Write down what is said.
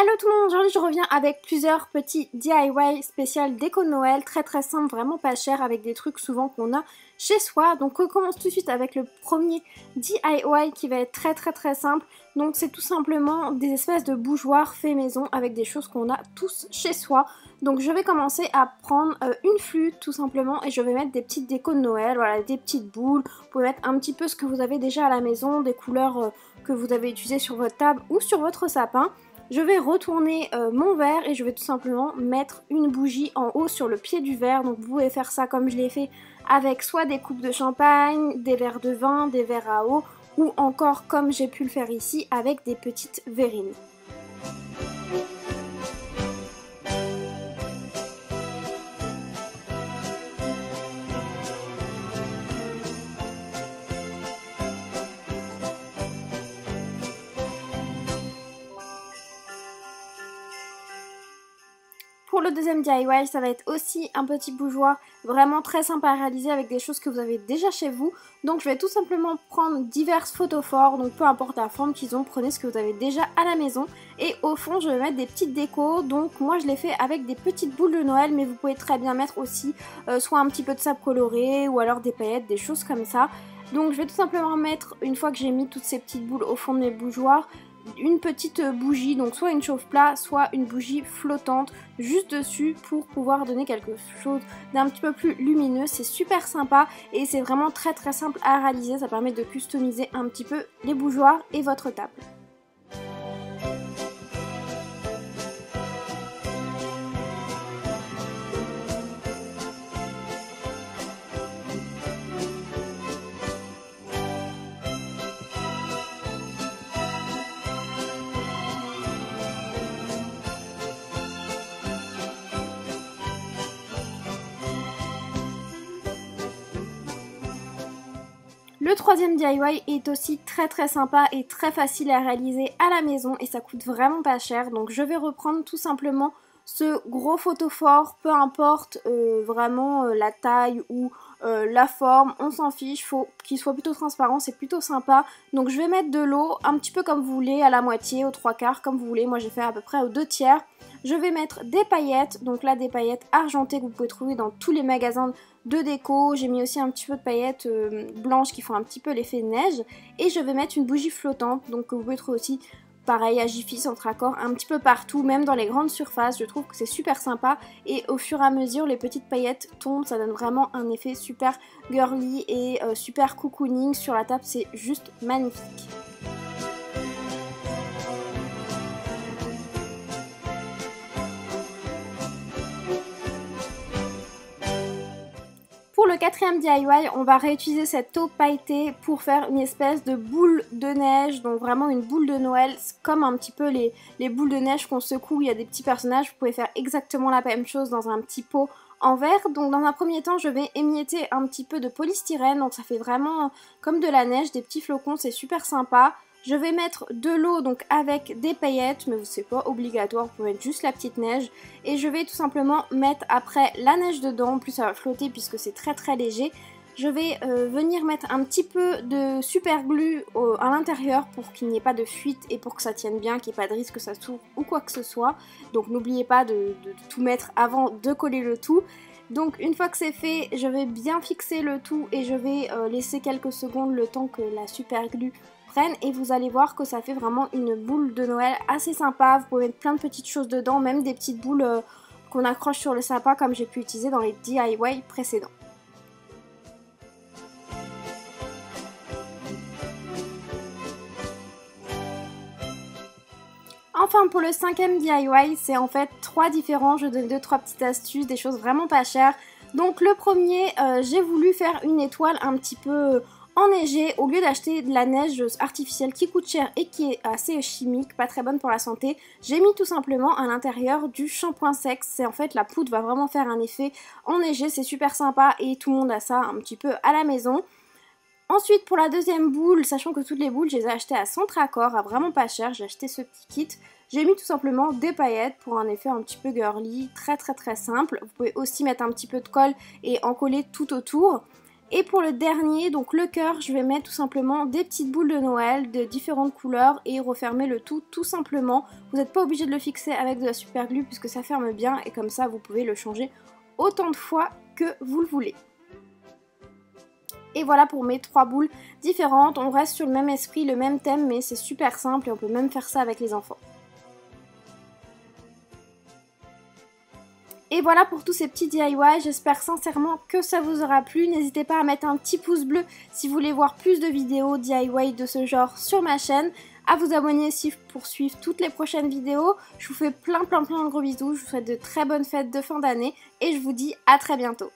Hello tout le monde, aujourd'hui je reviens avec plusieurs petits DIY spécial déco de Noël, très simple, vraiment pas cher, avec des trucs souvent qu'on a chez soi. Donc on commence tout de suite avec le premier DIY qui va être très simple. Donc c'est tout simplement des espèces de bougeoirs faits maison avec des choses qu'on a tous chez soi. Donc je vais commencer à prendre une flûte tout simplement et je vais mettre des petites décos de Noël, voilà, des petites boules. Vous pouvez mettre un petit peu ce que vous avez déjà à la maison, des couleurs que vous avez utilisées sur votre table ou sur votre sapin. Je vais retourner mon verre et je vais tout simplement mettre une bougie en haut sur le pied du verre. Donc vous pouvez faire ça comme je l'ai fait avec soit des coupes de champagne, des verres de vin, des verres à eau ou encore comme j'ai pu le faire ici avec des petites verrines. Pour le deuxième DIY, ça va être aussi un petit bougeoir vraiment très sympa à réaliser avec des choses que vous avez déjà chez vous. Donc je vais tout simplement prendre diverses photophores, donc peu importe la forme qu'ils ont, prenez ce que vous avez déjà à la maison. Et au fond, je vais mettre des petites décos, donc moi je l'ai fait avec des petites boules de Noël, mais vous pouvez très bien mettre aussi soit un petit peu de sable coloré ou alors des paillettes, des choses comme ça. Donc je vais tout simplement mettre, une fois que j'ai mis toutes ces petites boules au fond de mes bougeoirs, une petite bougie, donc soit une chauffe-plat, soit une bougie flottante juste dessus pour pouvoir donner quelque chose d'un petit peu plus lumineux. C'est super sympa et c'est vraiment très simple à réaliser, ça permet de customiser un petit peu les bougeoirs et votre table. Le troisième DIY est aussi très sympa et très facile à réaliser à la maison et ça coûte vraiment pas cher. Donc je vais reprendre tout simplement ce gros photophore, peu importe vraiment la taille ou la forme, on s'en fiche, faut qu'il soit plutôt transparent, c'est plutôt sympa. Donc je vais mettre de l'eau, un petit peu comme vous voulez, à la moitié, aux 3/4, comme vous voulez. Moi j'ai fait à peu près aux 2/3. Je vais mettre des paillettes, donc là des paillettes argentées que vous pouvez trouver dans tous les magasins de déco. J'ai mis aussi un petit peu de paillettes blanches qui font un petit peu l'effet neige. Et je vais mettre une bougie flottante, donc que vous pouvez trouver aussi pareil à Jiffy, Centre Accord, un petit peu partout, même dans les grandes surfaces. Je trouve que c'est super sympa et au fur et à mesure les petites paillettes tombent, ça donne vraiment un effet super girly et super cocooning sur la table, c'est juste magnifique. Pour le quatrième DIY, on va réutiliser cette eau pailletée pour faire une espèce de boule de neige, donc vraiment une boule de Noël, comme un petit peu les boules de neige qu'on secoue, il y a des petits personnages, vous pouvez faire exactement la même chose dans un petit pot en verre. Donc dans un premier temps, je vais émietter un petit peu de polystyrène, donc ça fait vraiment comme de la neige, des petits flocons, c'est super sympa. Je vais mettre de l'eau donc avec des paillettes, mais c'est pas obligatoire, vous pouvez mettre juste la petite neige. Et je vais tout simplement mettre après la neige dedans, en plus ça va flotter puisque c'est très léger. Je vais venir mettre un petit peu de super glue à l'intérieur pour qu'il n'y ait pas de fuite et pour que ça tienne bien, qu'il n'y ait pas de risque que ça s'ouvre ou quoi que ce soit. Donc n'oubliez pas de tout mettre avant de coller le tout. Donc une fois que c'est fait, je vais bien fixer le tout et je vais laisser quelques secondes le temps que la super glue prenne et vous allez voir que ça fait vraiment une boule de Noël assez sympa. Vous pouvez mettre plein de petites choses dedans, même des petites boules qu'on accroche sur le sapin comme j'ai pu utiliser dans les DIY précédents. Enfin pour le cinquième DIY, c'est en fait 3 différents, je donne 2-3 petites astuces, des choses vraiment pas chères. Donc le premier, j'ai voulu faire une étoile un petit peu enneigée, au lieu d'acheter de la neige artificielle qui coûte cher et qui est assez chimique, pas très bonne pour la santé, j'ai mis tout simplement à l'intérieur du shampoing sec. C'est en fait la poudre va vraiment faire un effet enneigé, c'est super sympa et tout le monde a ça un petit peu à la maison. Ensuite pour la deuxième boule, sachant que toutes les boules je les ai achetées à Centre Accord, à vraiment pas cher, j'ai acheté ce petit kit. J'ai mis tout simplement des paillettes pour un effet un petit peu girly, très simple. Vous pouvez aussi mettre un petit peu de colle et en coller tout autour. Et pour le dernier, donc le cœur, je vais mettre tout simplement des petites boules de Noël de différentes couleurs et refermer le tout simplement. Vous n'êtes pas obligé de le fixer avec de la super glue puisque ça ferme bien et comme ça vous pouvez le changer autant de fois que vous le voulez. Et voilà pour mes 3 boules différentes. On reste sur le même esprit, le même thème, mais c'est super simple et on peut même faire ça avec les enfants. Et voilà pour tous ces petits DIY, j'espère sincèrement que ça vous aura plu. N'hésitez pas à mettre un petit pouce bleu si vous voulez voir plus de vidéos DIY de ce genre sur ma chaîne. À vous abonner aussi pour suivre toutes les prochaines vidéos. Je vous fais plein de gros bisous, je vous souhaite de très bonnes fêtes de fin d'année et je vous dis à très bientôt.